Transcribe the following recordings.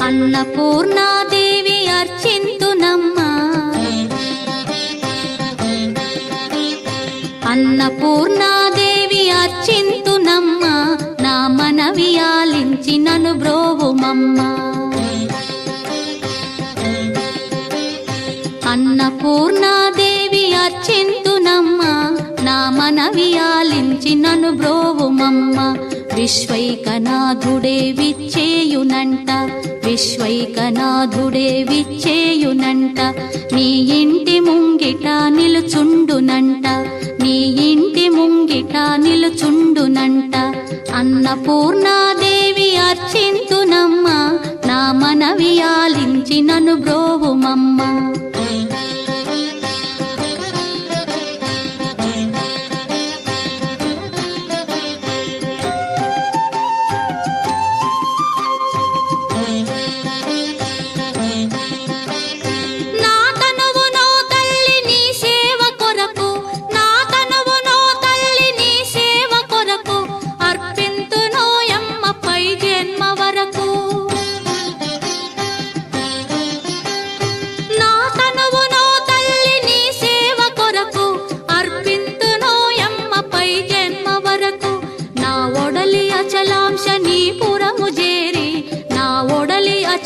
అన్నపూర్ణాదేవి అర్చింతునమ్మా, అన్నపూర్ణాదేవి అర్చింతునమ్మా, నా మనవి ఆలించి నన్ను బ్రోవుమమ్మా. అన్నపూర్ణాదేవి అర్చింతునమ్మా, నా మనవి ఆలించి నన్ను బ్రోవుమమ్మా. విశ్వైకనాథుడే విచ్చేయునంట, విశ్వైకనాథుడే విచ్చేయునంట, నీ ఇంటి ముంగిట నిలుచుండునంట, నీ ఇంటి ముంగిట నిలుచుండునంట. అన్నపూర్ణాదేవి అర్చింతునమ్మా, నా మనవి ఆలించి నన్ను బ్రోవుమమ్మా.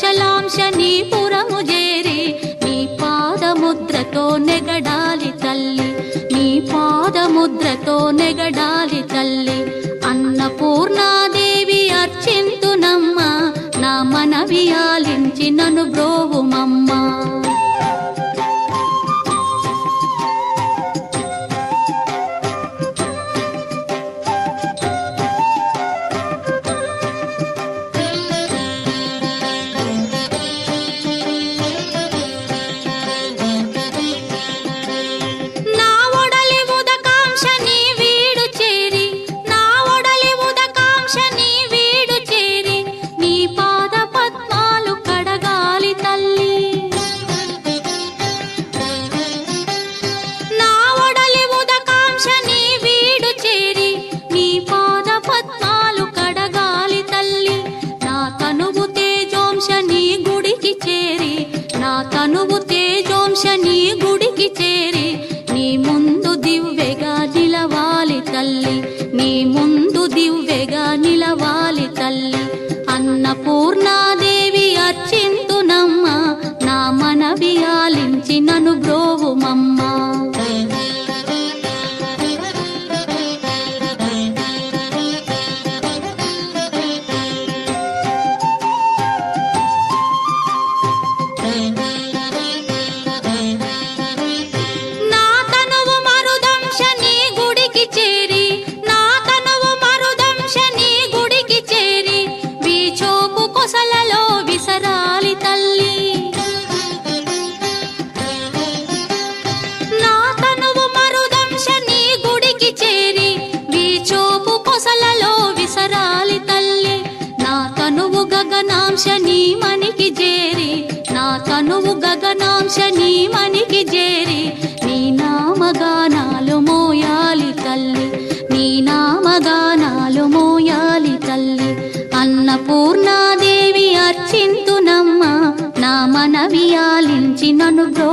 అచలాంశనీపురము చేరి నీ పాదముద్రతో నెగడాలి తల్లి, నీ పాదముద్రతో నెగడాలి తల్లి. అన్నపూర్ణాదేవి అర్చింతునమ్మా, నా మనవి ఆలించి నన్ను బ్రోవుమమ్మా. తనువు తేజోంశని గుడికి చేరి నీ ముందు దివ్వెగా నిలవాలి తల్లి, నీ ముందు దివ్వెగా నిలవాలి తల్లి. అన్నపూర్ణాదేవి అర్చింతునమ్మా, నా మనవి ఆలించి నన్ను బ్రోవుమమ్మా. గగనాంశని మనికి చేరి, నా తనువు గగనాంశని మనికి చేరి నీ నామగానాలు మోయాలి తల్లి, నీ నామగానాలు మోయాలి తల్లి. అన్నపూర్ణాదేవి అర్చింతునమ్మా, నా మనవి ఆలించి నన్ను బ్రో